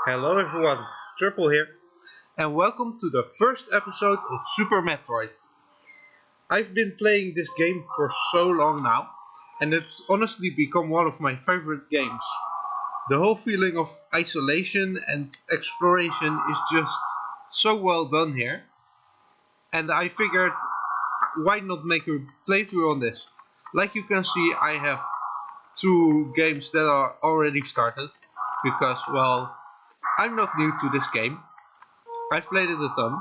Hello everyone, Triple here, and welcome to the first episode of Super Metroid. I've been playing this game for so long now, and it's honestly become one of my favorite games. The whole feeling of isolation and exploration is just so well done here, and I figured why not make a playthrough on this. Like you can see, I have two games that are already started, because, well, I'm not new to this game. I've played it a ton,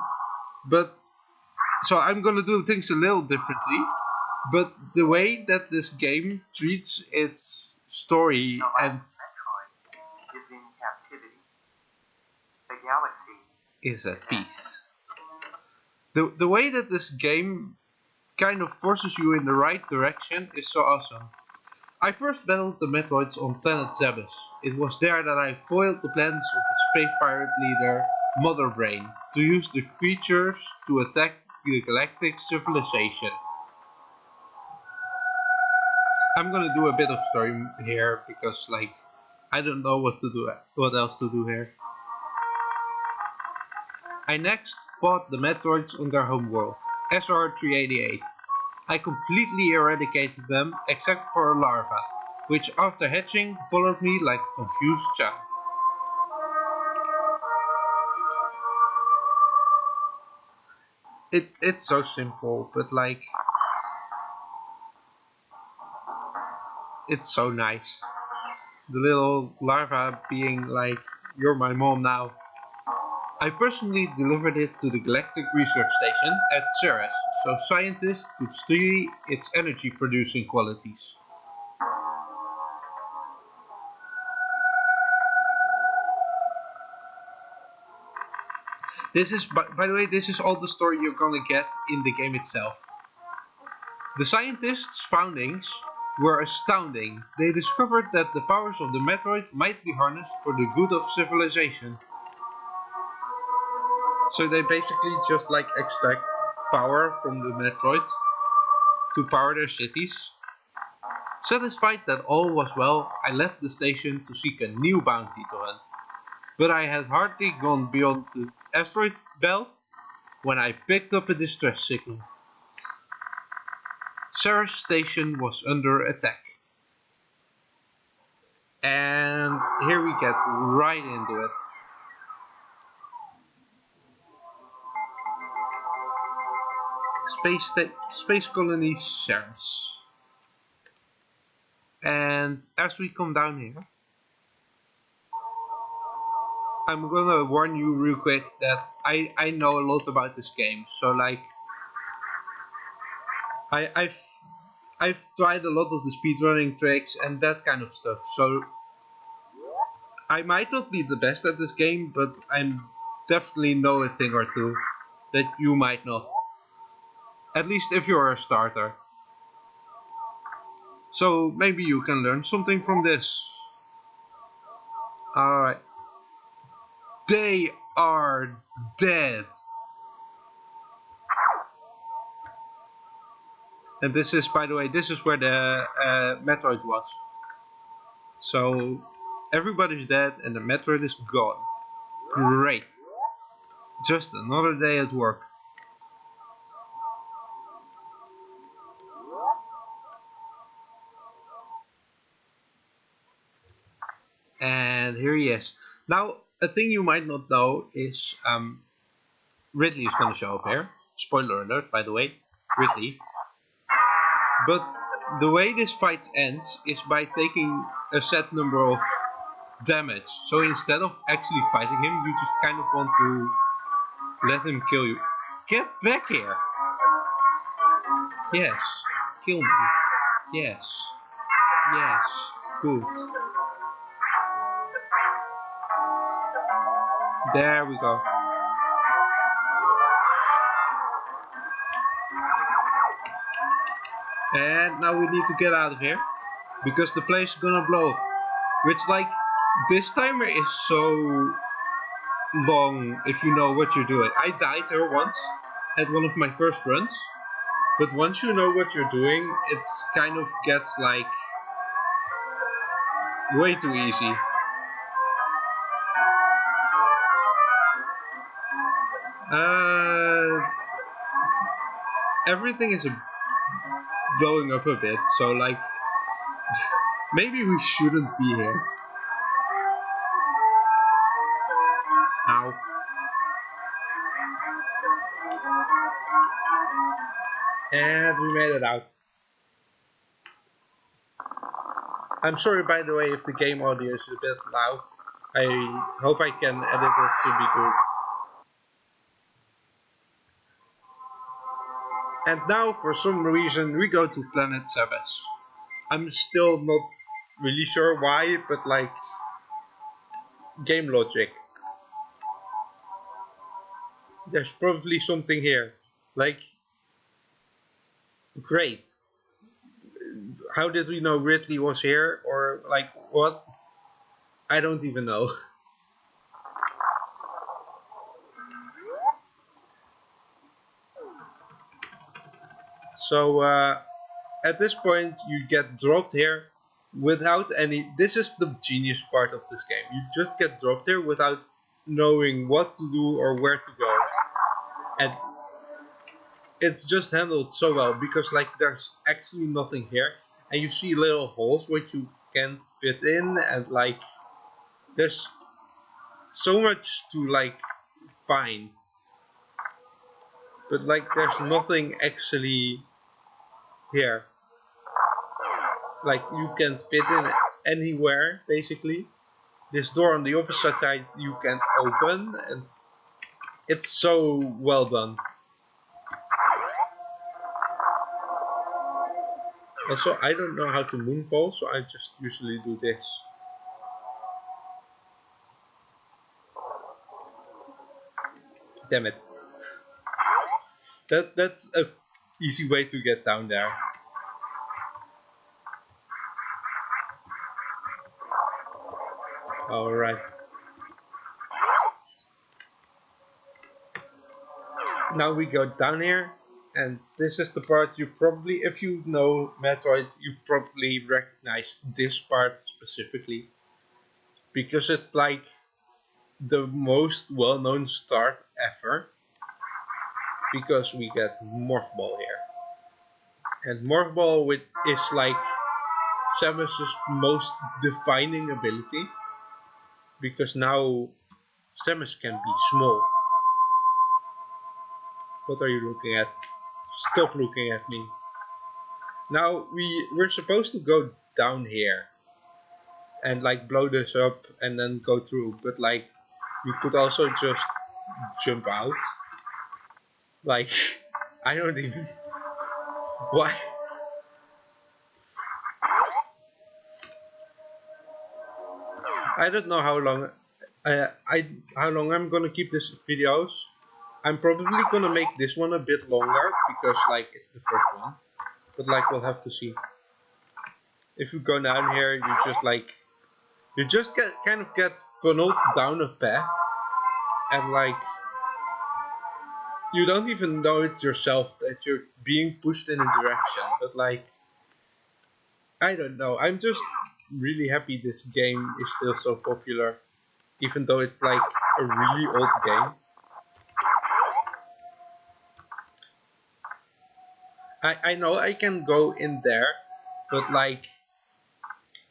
but so I'm gonna do things a little differently. But the way that this game treats its story and Metroid is in captivity. The galaxy is at peace. The way that this game kind of forces you in the right direction is so awesome. I first battled the Metroids on planet Zebes. It was there that I foiled the plans of the space pirate leader Mother Brain to use the creatures to attack the galactic civilization. I'm gonna do a bit of story here because I don't know what else to do here. I next fought the Metroids on their homeworld, SR-388. I completely eradicated them except for a larva, which after hatching followed me like a confused child. It's so simple, but it's so nice. The little larva being like, "You're my mom now." I personally delivered it to the Galactic Research Station at Ceres, so scientists could study its energy producing qualities. This is, by the way, this is all the story you're gonna get in the game itself. The scientists' findings were astounding. They discovered that the powers of the Metroid might be harnessed for the good of civilization. So they basically just extract power from the Metroid to power their cities. Satisfied that all was well, I left the station to seek a new bounty to hunt. But I had hardly gone beyond the asteroid belt when I picked up a distress signal. Ceres station was under attack. And here we get right into it. Space colony Ceres. And as we come down here, I'm gonna warn you real quick that I know a lot about this game. So I've tried a lot of the speedrunning tricks and that kind of stuff. So I might not be the best at this game, but I definitely know a thing or two that you might not. At least if you're a starter. So maybe you can learn something from this. Alright. They are dead. And this is, by the way, this is where the Metroid was. So everybody's dead and the Metroid is gone. Great. Just another day at work. And here he is. Now, a thing you might not know is Ridley is going to show up here. Spoiler alert, by the way, Ridley. But the way this fight ends is by taking a set number of damage. So instead of actually fighting him, you just kind of want to let him kill you. Get back here! Yes, kill me. Yes, yes, good. There we go. And now we need to get out of here, because the place is gonna blow. Which, this timer is so long if you know what you're doing. I died here once at one of my first runs, but once you know what you're doing, it kind of gets way too easy. Uh, everything is blowing up a bit, so like maybe we shouldn't be here. Ow. And we made it out. I'm sorry, by the way, if the game audio is a bit loud. I hope I can edit it to be good. And now, for some reason, we go to Planet Sabbath. I'm still not really sure why, but like, game logic. There's probably something here. Like, great. How did we know Ridley was here? Or like, what? I don't even know. So, at this point, you get dropped here without any. This is the genius part of this game. You just get dropped here without knowing what to do or where to go. And it's just handled so well because like there's actually nothing here, and you see little holes which you can't fit in, and like there's so much to like find, but like there's nothing actually here. Like you can fit in anywhere basically. This door on the opposite side you can open, and it's so well done. Also, I don't know how to moonfall, so I just usually do this. Damn it. That's a easy way to get down there. Alright. Now we go down here, and this is the part you probably, if you know Metroid, you probably recognize this part specifically. Because it's like the most well-known start ever. Because we get Morph Ball here. And Morph Ball is like Samus's most defining ability. Because now Samus can be small. What are you looking at? Stop looking at me. Now we're supposed to go down here and like blow this up and then go through, but like we could also just jump out. Like I don't even why. I don't know how long how long I'm gonna keep this videos. I'm probably gonna make this one a bit longer because like it's the first one. But like we'll have to see. If you go down here, you just kind of get funneled down a path, and like you don't even know it yourself that you're being pushed in a direction. But like I don't know. I'm just really happy this game is still so popular, even though it's like a really old game. I know I can go in there, but like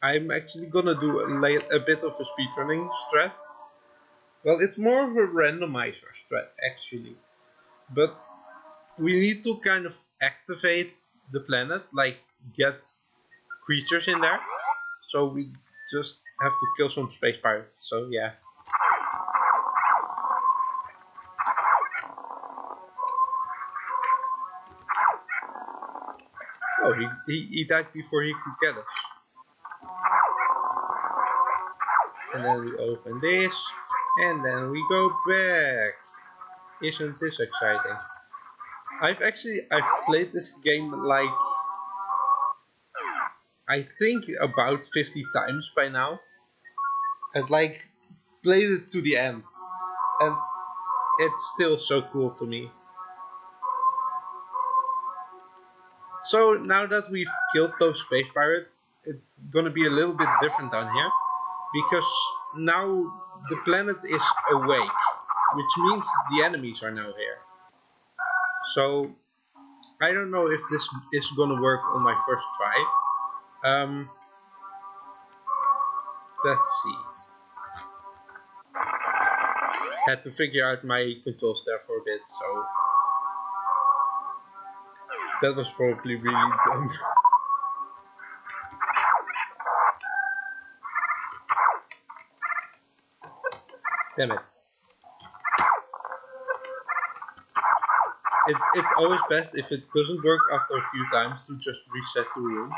I'm actually gonna do a bit of a speedrunning strat. Well, it's more of a randomizer strat actually, but we need to kind of activate the planet, like get creatures in there. So we just have to kill some space pirates. So yeah. Oh, he died before he could get us. And then we open this, and then we go back. Isn't this exciting? I've played this game like I think about 50 times by now, and like played it to the end, and it's still so cool to me. So now that we've killed those space pirates, it's gonna be a little bit different down here, because now the planet is awake. which means the enemies are now here. So I don't know if this is gonna work on my first try. Let's see. Had to figure out my controls there for a bit, so that was probably really dumb. Damn it. It's always best if it doesn't work after a few times to just reset the room,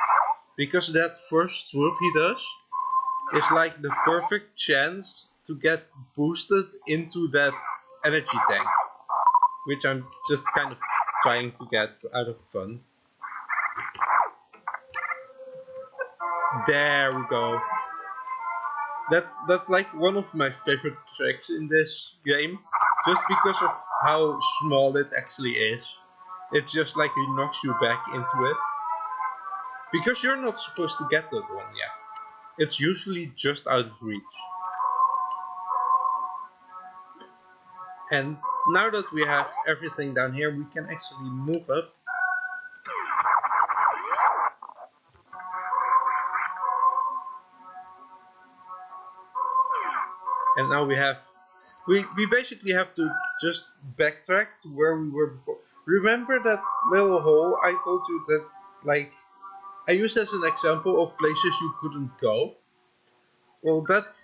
because that first swoop he does is like the perfect chance to get boosted into that energy tank, which I'm just kind of trying to get out of fun. There we go. That's like one of my favorite tricks in this game, just because of how small it actually is. It's just like he knocks you back into it. Because you're not supposed to get that one yet. It's usually just out of reach. And now that we have everything down here, we can actually move up. And now we basically have to just backtrack to where we were before. Remember that little hole I told you that, like, I used as an example of places you couldn't go? Well, that's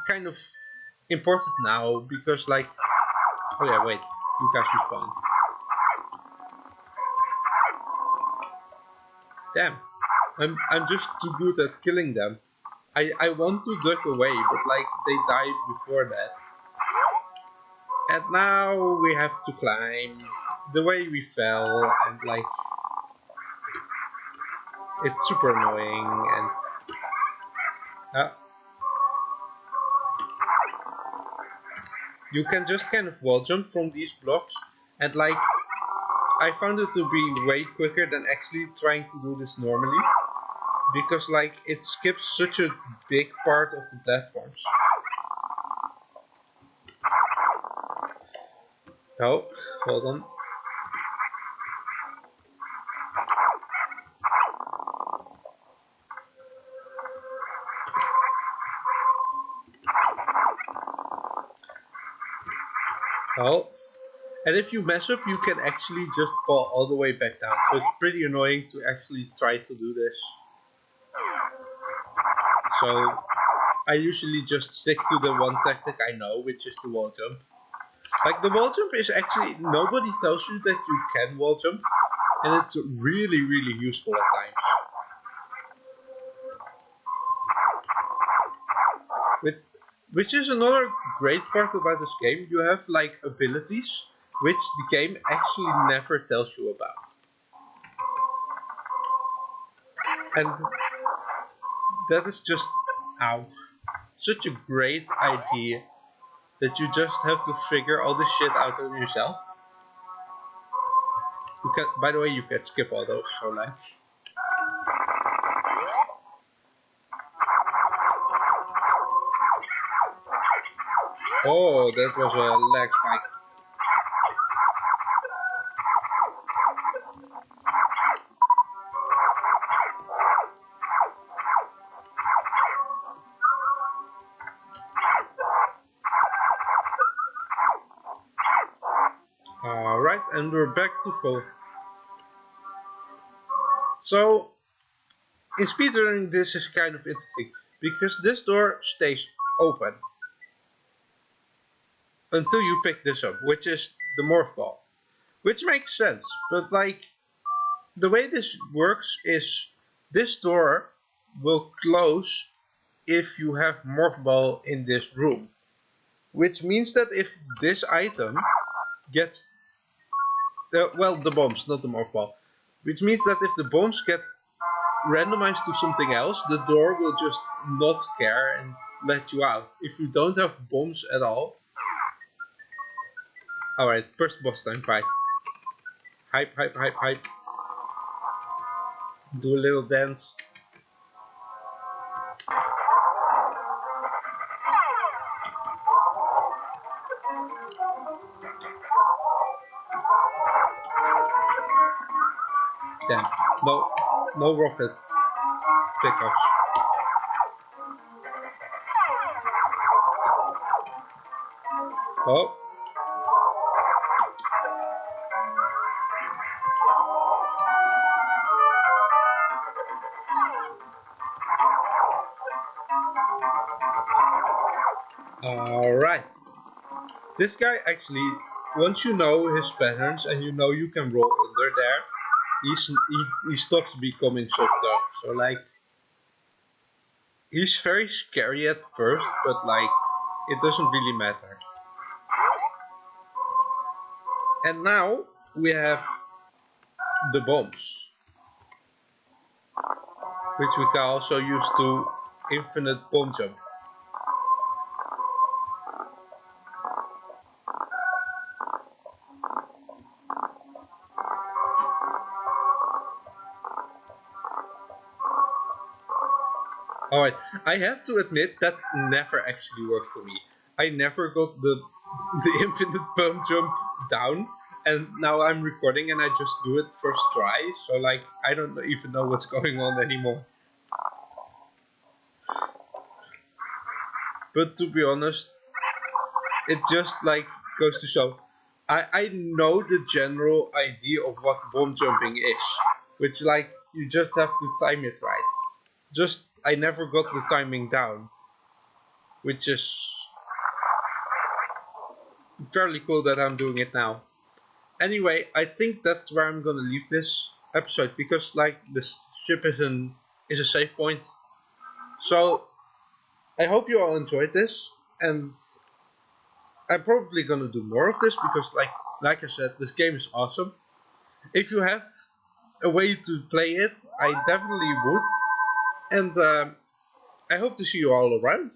kind of important now, because, like, oh yeah, wait, you guys respawn. Damn, I'm just too good at killing them. I want to duck away, but like they died before that. And now we have to climb the way we fell, and like it's super annoying. And you can just kind of wall jump from these blocks, and like I found it to be way quicker than actually trying to do this normally, because like it skips such a big part of the platforms. Oh, hold on. Oh, and if you mess up, you can actually just fall all the way back down. So it's pretty annoying to actually try to do this. So I usually just stick to the one tactic I know, which is the wall jump. Like the wall jump is actually, nobody tells you that you can wall jump, and it's really, really useful at times. Which is another great part about this game. You have like abilities which the game actually never tells you about. And that is just, ow, such a great idea that you just have to figure all this shit out on yourself. You can, by the way, you can skip all those, so like. Oh, that was a lag spike. Alright, and we're back to full. So, in speedrunning this is kind of interesting, because this door stays open until you pick this up, which is the morph ball. Which makes sense, but like, the way this works is this door will close if you have morph ball in this room. Which means that if this item gets, well, the bombs, not the morph ball. Which means that if the bombs get randomized to something else, the door will just not care and let you out. If you don't have bombs at all. Alright, first boss time, fight. Hype, hype, hype, hype. Do a little dance. Damn. No rocket pickups. Oh. Alright. This guy actually, once you know his patterns and you know you can roll under there, he stops becoming so tough. So like, he's very scary at first, but like, it doesn't really matter. And now we have the bombs, which we can also use to infinite bomb jump. Alright, I have to admit that never actually worked for me. I never got the infinite bomb jump down, and now I'm recording and I just do it first try, so like I don't even know what's going on anymore. But to be honest, it just like goes to show I know the general idea of what bomb jumping is, which like you just have to time it right. Just I never got the timing down, which is fairly cool that I'm doing it now. Anyway, I think that's where I'm gonna leave this episode because like the ship is a save point. So I hope you all enjoyed this, and I'm probably gonna do more of this because like I said, this game is awesome. If you have a way to play it, I definitely would, and I hope to see you all around.